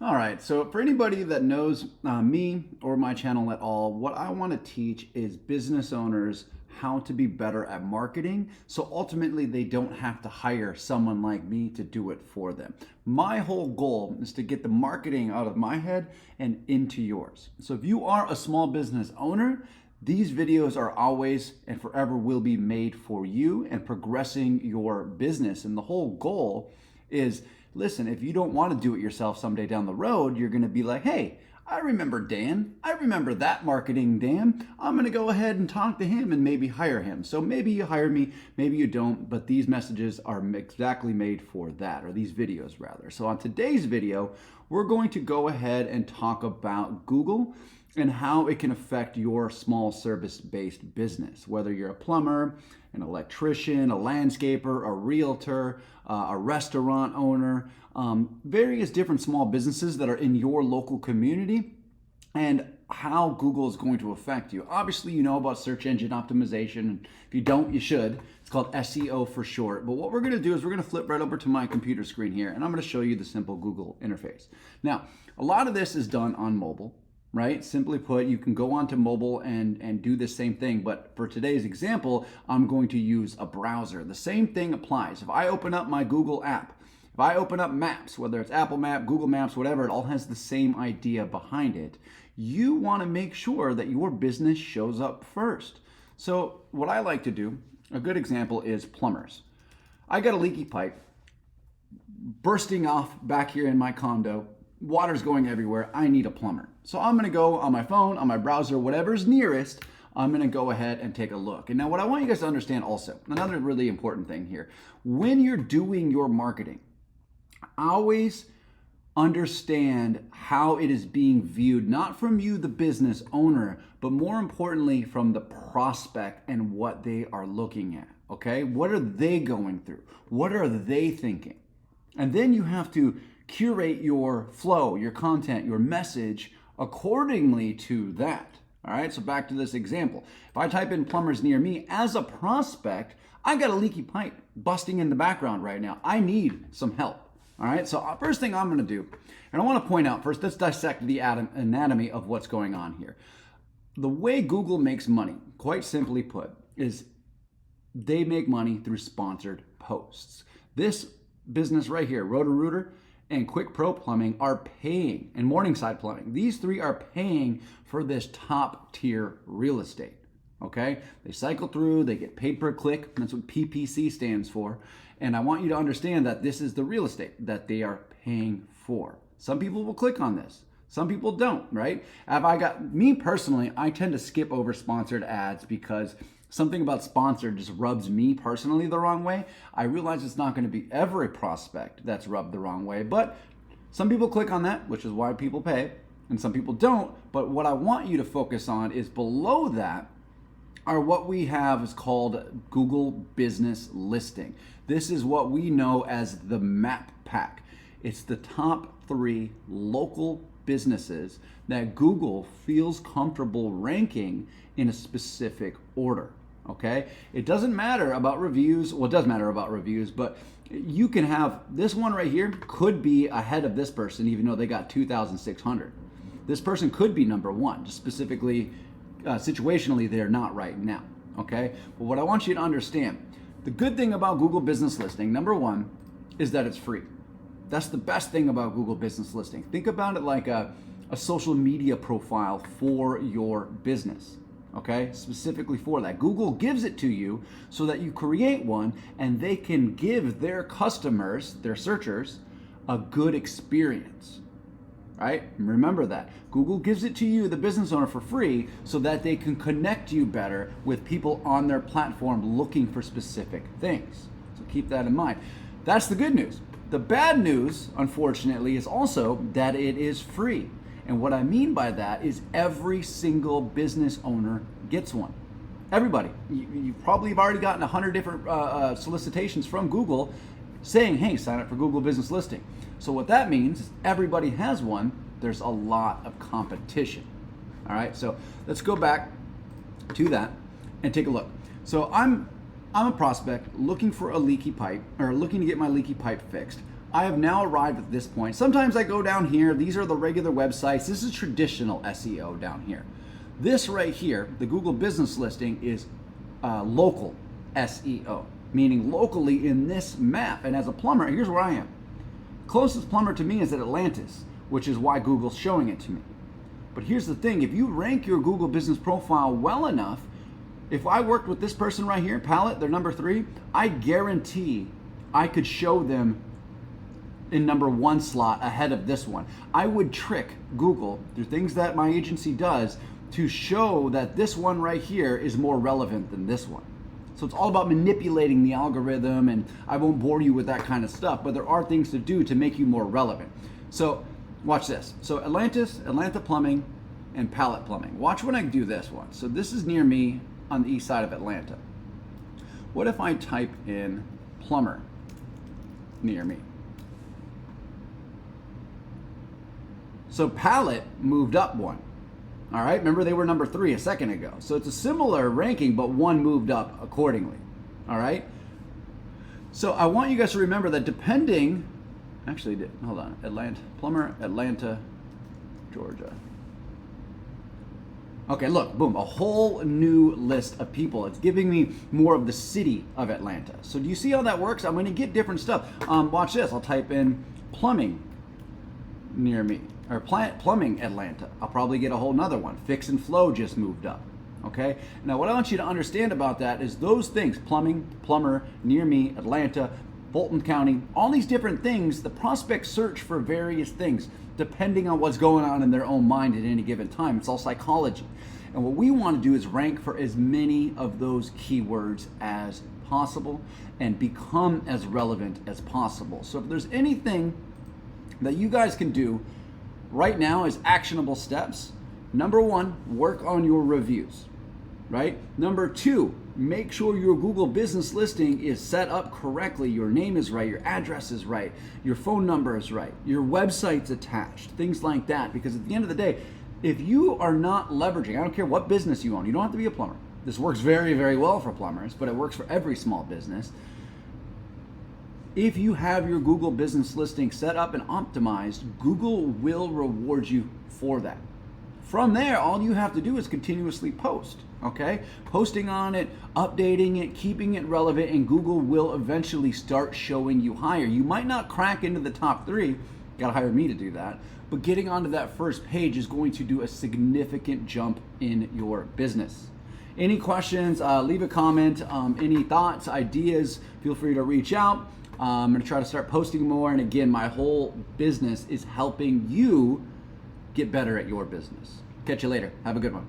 All right, so for anybody that knows me or my channel at all, what I want to teach is business owners how to be better at marketing so ultimately they don't have to hire someone like me to do it for them. My whole goal is to get the marketing out of my head and into yours. So if you are a small business owner, these videos are always and forever will be made for you and progressing your business. And the whole goal is, listen, if you don't want to do it yourself someday down the road, you're going to be like, hey, I remember Dan. I remember that marketing Dan. I'm going to go ahead and talk to him and maybe hire him. So maybe you hire me, maybe you don't, but these messages are exactly made for that, or these videos rather. So on today's video, we're going to go ahead and talk about Google and how it can affect your small service-based business, whether you're a plumber, an electrician, a landscaper, a realtor, a restaurant owner, various different small businesses that are in your local community, and how Google is going to affect you. Obviously, you know about search engine optimization. If you don't, you should. It's called SEO for short. But what we're going to do is we're going to flip right over to my computer screen here, and I'm going to show you the simple Google interface. Now, a lot of this is done on mobile, right? Simply put, you can go onto mobile and do the same thing. But for today's example, I'm going to use a browser. The same thing applies. If I open up my Google app, if I open up Maps, whether it's Apple Map, Google Maps, whatever, it all has the same idea behind it. You want to make sure that your business shows up first. So what I like to do, a good example is plumbers. I got a leaky pipe bursting off back here in my condo. Water's going everywhere. I need a plumber. So I'm going to go on my phone, on my browser, whatever's nearest. I'm going to go ahead and take a look. And now what I want you guys to understand also, another really important thing here, when you're doing your marketing, always understand how it is being viewed, not from you, the business owner, but more importantly from the prospect and what they are looking at. Okay? What are they going through? What are they thinking? And then you have to curate your flow, your content, your message accordingly to that. All right, so back to this example. If I type in plumbers near me as a prospect, I got a leaky pipe busting in the background right now. I need some help. All right, so first thing I'm going to do, and I want to point out first, let's dissect the anatomy of what's going on here. The way Google makes money, quite simply put, is they make money through sponsored posts. This business right here, Roto-Rooter and Quick Pro Plumbing, are paying, and Morningside Plumbing, these three are paying for this top tier real estate. Okay, they cycle through, they get paid per click. That's what PPC stands for. And I want you to understand that this is the real estate that they are paying for. Some people will click on this. Some people don't, right? Me personally, I tend to skip over sponsored ads because something about sponsored just rubs me personally the wrong way. I realize it's not going to be every prospect that's rubbed the wrong way, but some people click on that, which is why people pay, and some people don't. But what I want you to focus on is below that are what we have is called Google Business Listing. This is what we know as the Map Pack. It's the top 3 local businesses that Google feels comfortable ranking in a specific order. Okay? It doesn't matter about reviews. Well, it does matter about reviews, but you can have this one right here could be ahead of this person, even though they got 2,600. This person could be number 1, just specifically situationally, they're not right now. Okay? But what I want you to understand, the good thing about Google Business Listing, number 1, is that it's free. That's the best thing about Google Business Listing. Think about it like a social media profile for your business. Okay? Specifically for that. Google gives it to you so that you create one and they can give their customers, their searchers, a good experience. Right? Remember that. Google gives it to you, the business owner, for free so that they can connect you better with people on their platform looking for specific things. So keep that in mind. That's the good news. The bad news, unfortunately, is also that it is free. And what I mean by that is every single business owner gets one. Everybody. You probably have already gotten 100 different solicitations from Google saying, hey, sign up for Google Business Listing. So what that means is everybody has one. There's a lot of competition. All right, so let's go back to that and take a look. So I'm a prospect looking for a leaky pipe, or looking to get my leaky pipe fixed. I have now arrived at this point. Sometimes I go down here. These are the regular websites. This is traditional SEO down here. This right here, the Google business listing, is local SEO, meaning locally in this map. And as a plumber, here's where I am. Closest plumber to me is at Atlantis, which is why Google's showing it to me. But here's the thing, if you rank your Google business profile well enough, if I worked with this person right here, Palette, they're number 3, I guarantee I could show them in number 1 slot ahead of this one. I would trick Google through things that my agency does to show that this one right here is more relevant than this one. So it's all about manipulating the algorithm, and I won't bore you with that kind of stuff, but there are things to do to make you more relevant. So watch this. So Atlantis, Atlanta Plumbing, and Palette Plumbing. Watch when I do this one. So this is near me on the east side of Atlanta. What if I type in plumber near me? So Palette moved up 1. All right, remember they were number 3 a second ago. So it's a similar ranking, but 1 moved up accordingly. All right. So I want you guys to remember that depending, actually, hold on, Atlanta, plumber, Atlanta, Georgia. Okay, look, boom, a whole new list of people. It's giving me more of the city of Atlanta. So do you see how that works? I'm going to get different stuff. Watch this. I'll type in plumbing near me, or plumbing Atlanta. I'll probably get a whole nother one. Fix and Flow just moved up. Okay. Now, what I want you to understand about that is those things: plumbing, plumber, near me, Atlanta, Fulton County, all these different things. The prospects search for various things depending on what's going on in their own mind at any given time. It's all psychology. And what we want to do is rank for as many of those keywords as possible and become as relevant as possible. So if there's anything that you guys can do right now as actionable steps, number 1, work on your reviews, right? Number 2, make sure your Google business listing is set up correctly. Your name is right, your address is right, your phone number is right, your website's attached, things like that. Because at the end of the day, if you are not leveraging, I don't care what business you own, you don't have to be a plumber. This works very, very well for plumbers, but it works for every small business. If you have your Google business listing set up and optimized, Google will reward you for that. From there, all you have to do is continuously post, okay? Posting on it, updating it, keeping it relevant, and Google will eventually start showing you higher. You might not crack into the top 3, gotta hire me to do that, but getting onto that first page is going to do a significant jump in your business. Any questions, leave a comment. Any thoughts, ideas, feel free to reach out. I'm going to try to start posting more. And again, my whole business is helping you get better at your business. Catch you later. Have a good one.